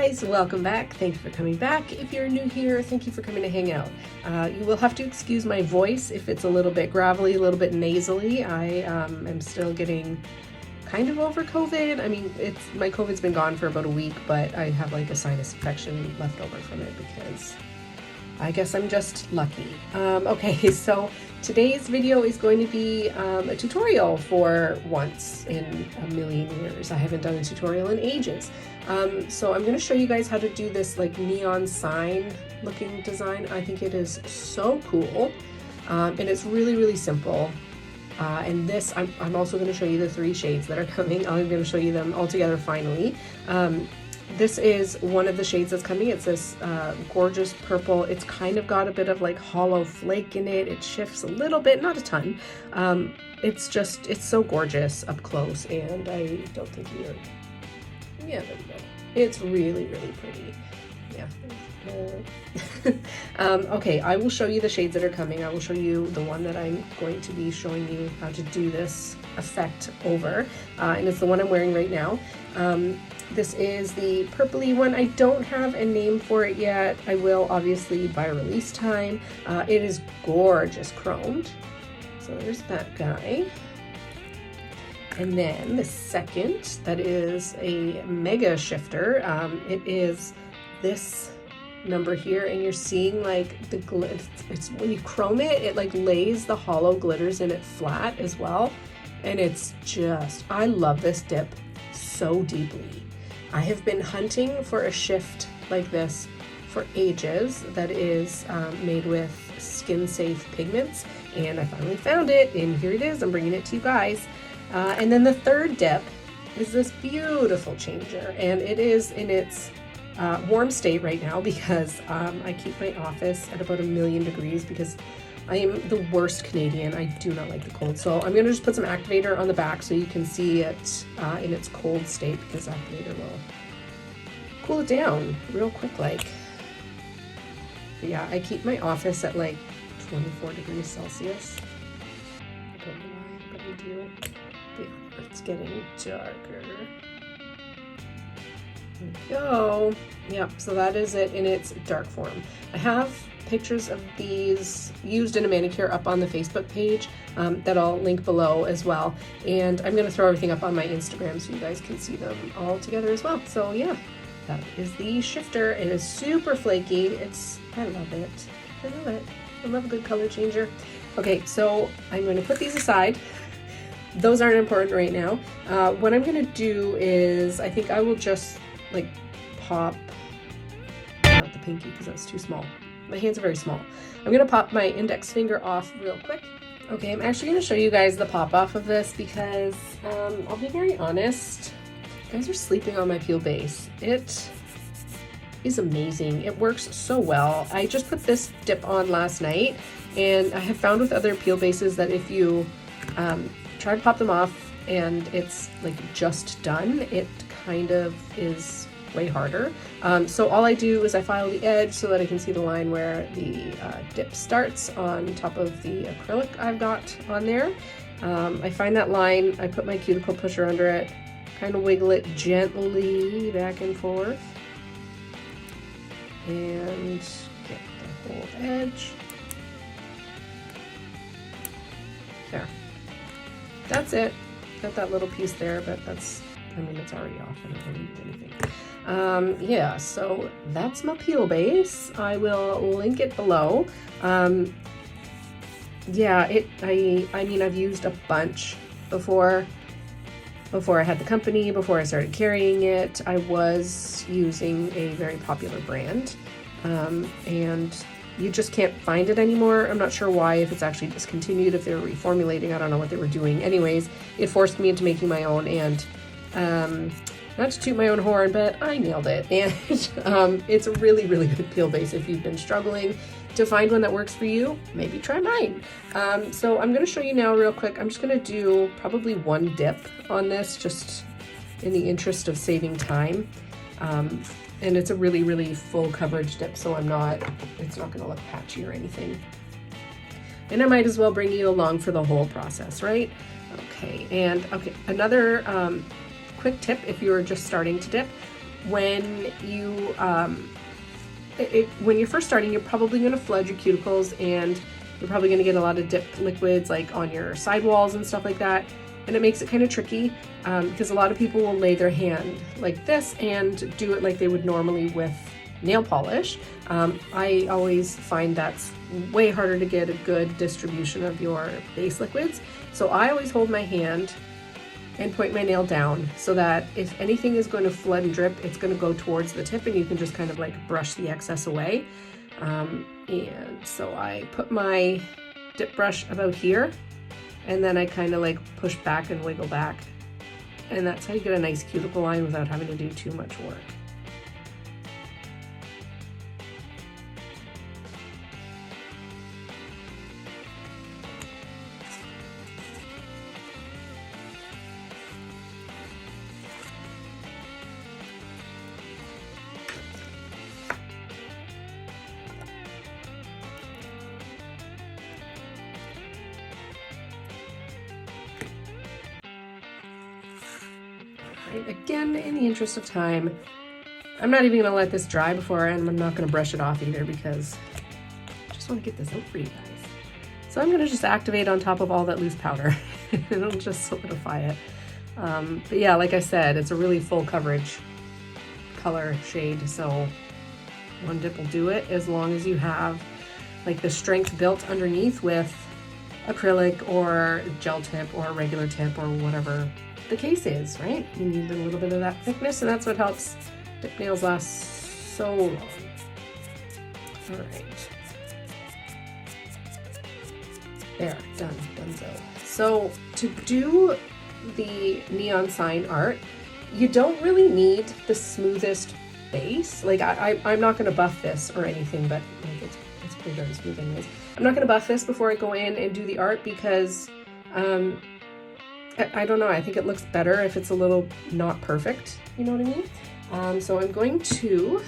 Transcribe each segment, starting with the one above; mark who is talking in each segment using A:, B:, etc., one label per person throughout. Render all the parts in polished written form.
A: guys, welcome back. Thank you for coming back. If you're new here, thank you for coming to hang out. You will have to excuse my voice if it's a little bit gravelly, a little bit nasally. I am still getting kind of over COVID. I mean, my COVID's been gone for about a week, but I have like a sinus infection left over from it because I guess I'm just lucky. Okay, so today's video is going to be a tutorial for once in a million years. I haven't done a tutorial in ages. So I'm going to show you guys how to do this like neon sign looking design. I think it is so cool, and it's really, really simple. And this, I'm also going to show you the 3 shades that are coming. I'm going to show you them all together finally. This is one of the shades that's coming. It's this gorgeous purple. It's kind of got a bit of like hollow flake in it. It shifts a little bit, not a ton. It's so gorgeous up close, and I don't think you're, yeah, there we go. It's really, really pretty. Yeah. Okay, I will show you the shades that are coming. I will show you the one that I'm going to be showing you how to do this effect over, and it's the one I'm wearing right now. This is the purpley one. I don't have a name for it yet. I will obviously by release time. It is gorgeous chromed. So there's that guy. And then the second, that is a mega shifter. It is this number here, and you're seeing like the it's when you chrome it, it like lays the hollow glitters in it flat as well. And it's just, I love this dip so deeply. I have been hunting for a shift like this for ages that is made with skin safe pigments, and I finally found it, and here it is. I'm bringing it to you guys. And then the third dip is this beautiful changer, and it is in its warm state right now because I keep my office at about 1,000,000 degrees because I am the worst Canadian. I do not like the cold. So I'm going to just put some activator on the back so you can see it in its cold state, because activator will cool it down real quick like. But yeah, I keep my office at like 24 degrees Celsius. I don't know why, but I do. But yeah, it's getting darker. There we go. Yep, so that is it in its dark form. I have pictures of these used in a manicure up on the Facebook page that I'll link below as well. And I'm going to throw everything up on my Instagram so you guys can see them all together as well. So yeah, that is the shifter. It is super flaky. I love it. I love it. I love a good color changer. Okay, so I'm going to put these aside. Those aren't important right now. What I'm going to do is, I think I will just like pop, not the pinky because that's too small. My hands are very small. I'm gonna pop my index finger off real quick. Okay, I'm actually gonna show you guys the pop off of this because I'll be very honest, you guys are sleeping on my peel base. It is amazing. It works so well. I just put this dip on last night, and I have found with other peel bases that if you try to pop them off and it's like just done, it kind of is way harder. So all I do is I file the edge so that I can see the line where the dip starts on top of the acrylic I've got on there. I find that line, I put my cuticle pusher under it, kind of wiggle it gently back and forth, and get the whole edge. There. That's it. Got that little piece there, but that's, I mean, it's already off and I don't need anything. Yeah, so that's my peel base. I will link it below. Yeah, I mean, I've used a bunch before I had the company, before I started carrying it. I was using a very popular brand, and you just can't find it anymore. I'm not sure why, if it's actually discontinued, if they were reformulating, I don't know what they were doing. Anyways, it forced me into making my own, and not to toot my own horn, but I nailed it. And it's a really, really good peel base. If you've been struggling to find one that works for you, maybe try mine. So I'm going to show you now real quick. I'm just going to do probably one dip on this, just in the interest of saving time. And it's a really, really full coverage dip, so it's not going to look patchy or anything. And I might as well bring you along for the whole process, right? Okay, and okay, another quick tip if you're just starting to dip. when you when you're first starting, you're probably going to flood your cuticles, and you're probably going to get a lot of dip liquids like on your sidewalls and stuff like that. And it makes it kind of tricky because a lot of people will lay their hand like this and do it like they would normally with nail polish. I always find that's way harder to get a good distribution of your base liquids. So I always hold my hand and point my nail down so that if anything is going to flood and drip, it's going to go towards the tip and you can just kind of like brush the excess away. And so I put my dip brush about here, and then I kind of like push back and wiggle back. And that's how you get a nice cuticle line without having to do too much work. Again, in the interest of time, I'm not even going to let this dry before, and I'm not going to brush it off either because I just want to get this out for you guys. So I'm going to just activate on top of all that loose powder. It'll just solidify it. But yeah, like I said, it's a really full coverage color shade, so one dip will do it as long as you have like the strength built underneath with acrylic or gel tip or regular tip or whatever the case is, right? You need a little bit of that thickness, and that's what helps dip nails last so long. All right. There, done, donezo. So to do the neon sign art, you don't really need the smoothest base. Like I'm not gonna buff this or anything, but like it's pretty darn smooth anyways. I'm not gonna buff this before I go in and do the art because I don't know, I think it looks better if it's a little not perfect, you know what I mean? So I'm going to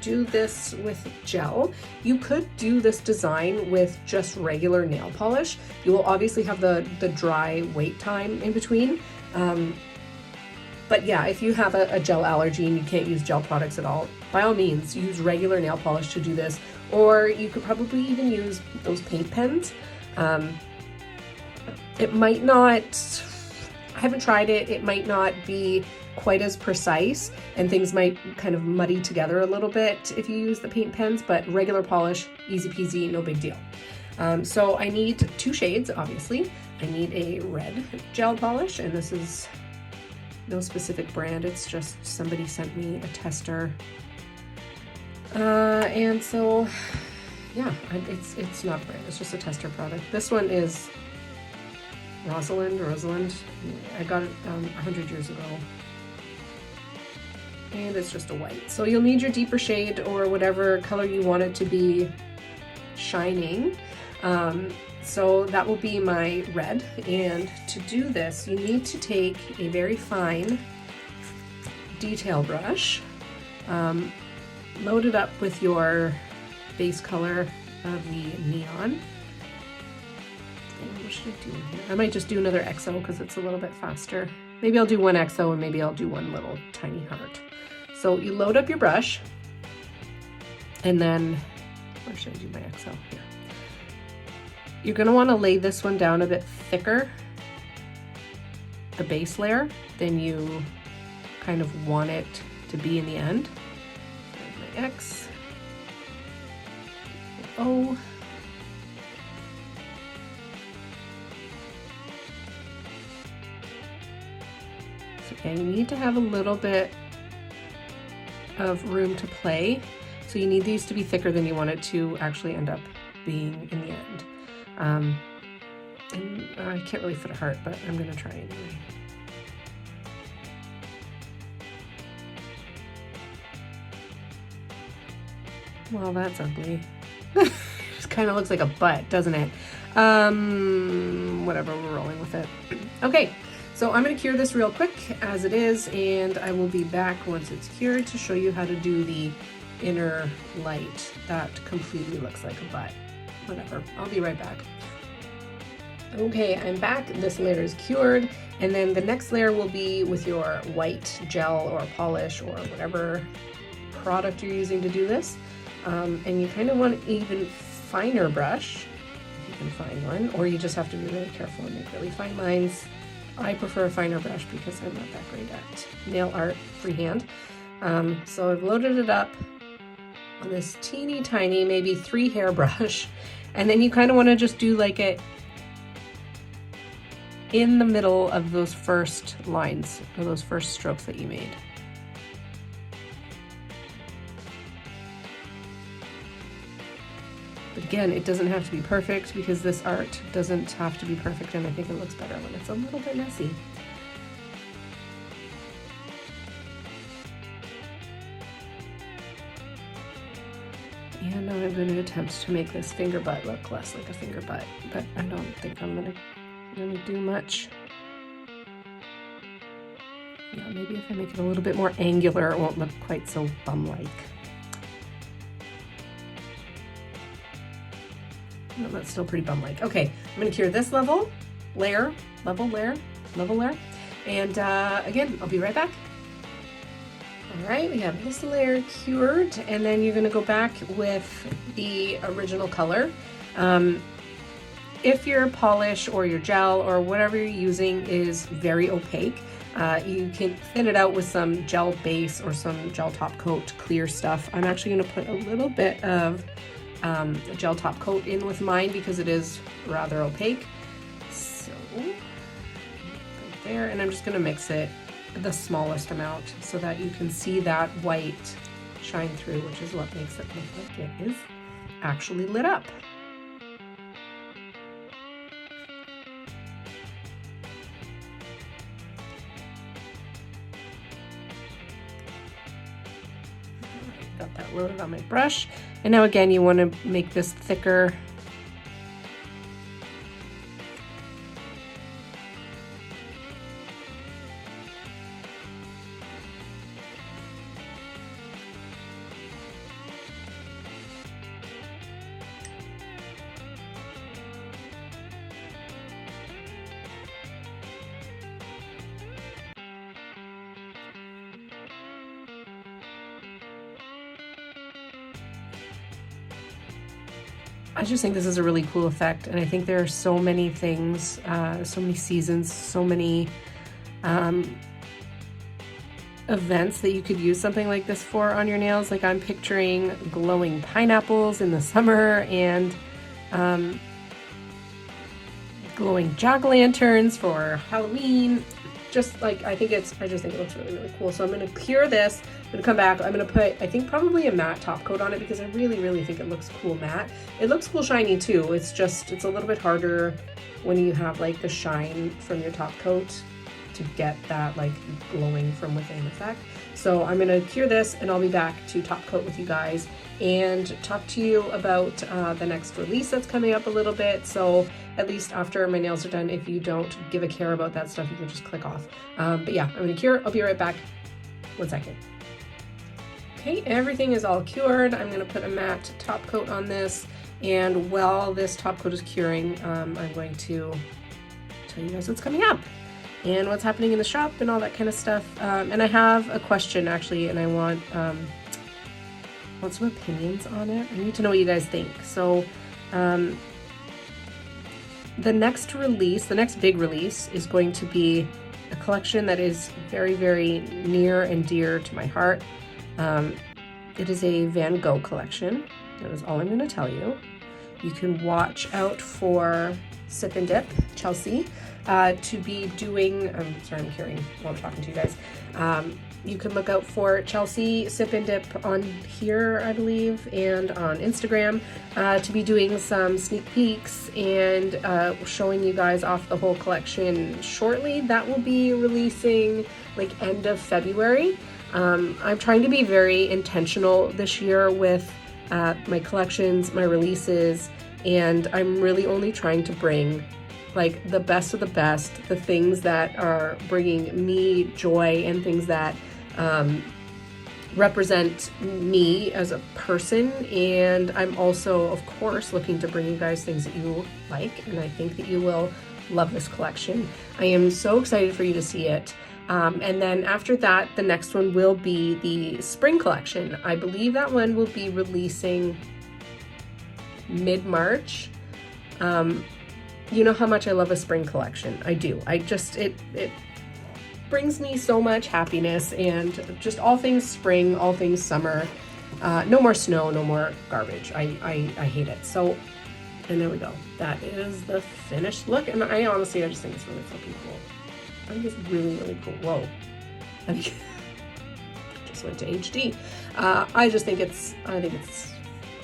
A: do this with gel. You could do this design with just regular nail polish. You will obviously have the dry wait time in between. But yeah, if you have a gel allergy and you can't use gel products at all, by all means, use regular nail polish to do this. Or you could probably even use those paint pens. It might not, I haven't tried it, it might not be quite as precise and things might kind of muddy together a little bit if you use the paint pens, but regular polish, easy peasy, no big deal. So I need two shades, obviously. I need a red gel polish, and this is no specific brand, it's just somebody sent me a tester. And so, yeah, it's not a brand, it's just a tester product. This one is Rosalind. I got it 100 years ago. And it's just a white. So you'll need your deeper shade or whatever color you want it to be shining. So that will be my red. And to do this, you need to take a very fine detail brush, load it up with your base color of the neon. What should I do here? I might just do another XO because it's a little bit faster. Maybe I'll do one XO and maybe I'll do one little tiny heart. So you load up your brush, and then, where should I do my XO? Here. You're going to want to lay this one down a bit thicker, the base layer, than you kind of want it to be in the end. There's my X, O. Okay, you need to have a little bit of room to play. So you need these to be thicker than you want it to actually end up being in the end. And I can't really fit a heart, but I'm gonna try anyway. Well, that's ugly. It kind of looks like a butt, doesn't it? Whatever, we're rolling with it. Okay. So I'm going to cure this real quick as it is, and I will be back once it's cured to show you how to do the inner light that completely looks like a butt. Whatever, I'll be right back. Okay, I'm back. This layer is cured, and then the next layer will be with your white gel or polish or whatever product you're using to do this. And you kind of want an even finer brush, if you can find one, or you just have to be really careful and make really fine lines. I prefer a finer brush because I'm not that great at nail art freehand. So I've loaded it up on this teeny tiny, maybe 3 hair brush, and then you kind of want to just do like it in the middle of those first lines, or those first strokes that you made. But again, it doesn't have to be perfect because this art doesn't have to be perfect, and I think it looks better when it's a little bit messy. And now I'm going to attempt to make this finger butt look less like a finger butt, but I don't think I'm going to do much. Yeah, maybe if I make it a little bit more angular, it won't look quite so bum-like. No, that's still pretty bum-like. Okay, I'm going to cure this level layer, and again, I'll be right back. All right, we have this layer cured, and then you're going to go back with the original color. If your polish or your gel or whatever you're using is very opaque, you can thin it out with some gel base or some gel top coat clear stuff. I'm actually going to put a little bit of a gel top coat in with mine because it is rather opaque. So right there, and I'm just going to mix it the smallest amount so that you can see that white shine through, which is what makes it look like it is actually lit up. Got that loaded on my brush, and now again you want to make this thicker. I just think this is a really cool effect, and I think there are so many things, so many seasons, so many events that you could use something like this for on your nails. Like I'm picturing glowing pineapples in the summer and glowing jack-o'-lanterns for Halloween. Just like, I just think it looks really, really cool. So I'm going to cure this. I'm going to come back. I'm going to put, I think, probably a matte top coat on it because I really, really think it looks cool matte. It looks cool shiny too. It's just, it's a little bit harder when you have like the shine from your top coat to get that like glowing from within effect. So I'm going to cure this and I'll be back to top coat with you guys and talk to you about the next release that's coming up a little bit. So at least after my nails are done, if you don't give a care about that stuff, you can just click off. But yeah, I'm gonna cure. I'll be right back. 1 second. Okay, everything is all cured. I'm gonna put a matte top coat on this. And while this top coat is curing, I'm going to tell you guys what's coming up and what's happening in the shop and all that kind of stuff. And I have a question actually, and I want some opinions on it. I need to know what you guys think. So the next release, the next big release, is going to be a collection that is very, very near and dear to my heart. It is a Van Gogh collection. That is all I'm going to tell you. You can watch out for Sip and Dip, Chelsea, to be doing, sorry, I'm carrying while I'm talking to you guys. You can look out for Chelsea Sip and Dip on here, I believe, and on Instagram to be doing some sneak peeks and showing you guys off the whole collection shortly. That will be releasing like end of February. I'm trying to be very intentional this year with my collections, my releases, and I'm really only trying to bring like the best of the best, the things that are bringing me joy and things that represent me as a person, and I'm also, of course, looking to bring you guys things that you like, and I think that you will love this collection. I am so excited for you to see it. And then after that, the next one will be the spring collection. I believe that one will be releasing mid-March. You know how much I love a spring collection. I do. It brings me so much happiness, and just all things spring, all things summer. No more snow, no more garbage. I hate it. So, and there we go. That is the finished look. And I just think it's really fucking cool. I think it's really, really cool. Whoa. I just went to HD. I think it's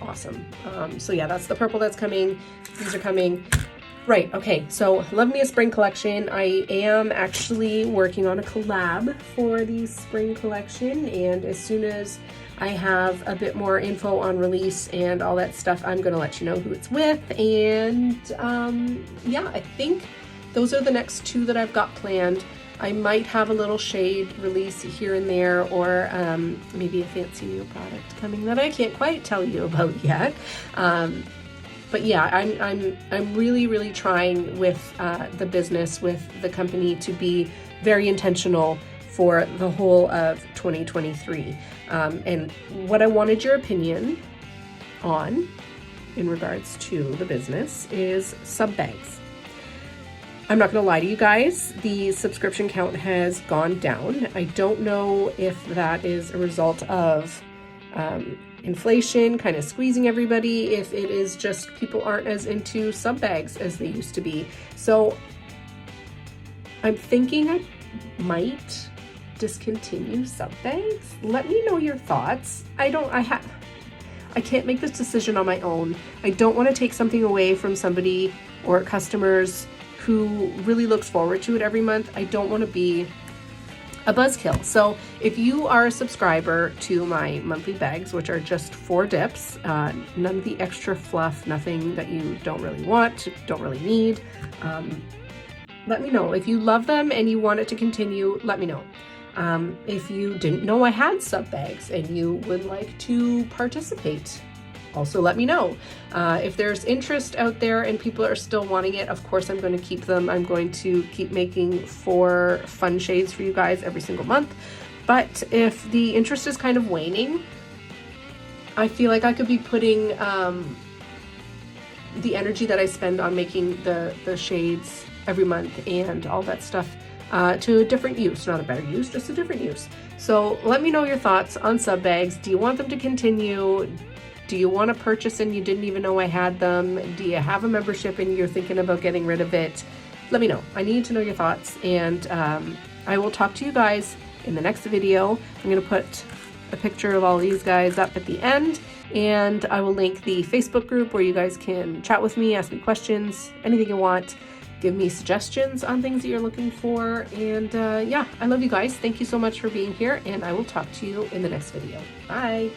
A: awesome. So yeah, that's the purple that's coming. These are coming. Right, okay, so Love Me a Spring collection. I am actually working on a collab for the spring collection, and as soon as I have a bit more info on release and all that stuff, I'm gonna let you know who it's with. And yeah, I think those are the next two that I've got planned. I might have a little shade release here and there, or maybe a fancy new product coming that I can't quite tell you about yet. But yeah, I'm really, really trying with the business, with the company, to be very intentional for the whole of 2023. And what I wanted your opinion on in regards to the business is sub bags. I'm not going to lie to you guys, the subscription count has gone down. I don't know if that is a result of inflation kind of squeezing everybody, if it is just people aren't as into sub bags as they used to be. So I'm thinking I might discontinue sub bags. Let me know your thoughts. I can't make this decision on my own. I don't want to take something away from somebody or customers who really looks forward to it every month. I don't want to be a buzzkill. So if you are a subscriber to my monthly bags, which are just 4 dips, none of the extra fluff, nothing that you don't really want, don't really need, let me know. If you love them and you want it to continue, let me know. If you didn't know I had sub bags and you would like to participate, also let me know. If there's interest out there and people are still wanting it, of course I'm going to keep them. I'm going to keep making 4 fun shades for you guys every single month. But if the interest is kind of waning, I feel like I could be putting the energy that I spend on making the shades every month and all that stuff to a different use. Not a better use, just a different use. So let me know your thoughts on sub bags. Do you want them to continue? Do you want to purchase and you didn't even know I had them? Do you have a membership and you're thinking about getting rid of it? Let me know. I need to know your thoughts, and I will talk to you guys in the next video. I'm going to put a picture of all these guys up at the end, and I will link the Facebook group where you guys can chat with me, ask me questions, anything you want. Give me suggestions on things that you're looking for. And yeah, I love you guys. Thank you so much for being here, and I will talk to you in the next video. Bye.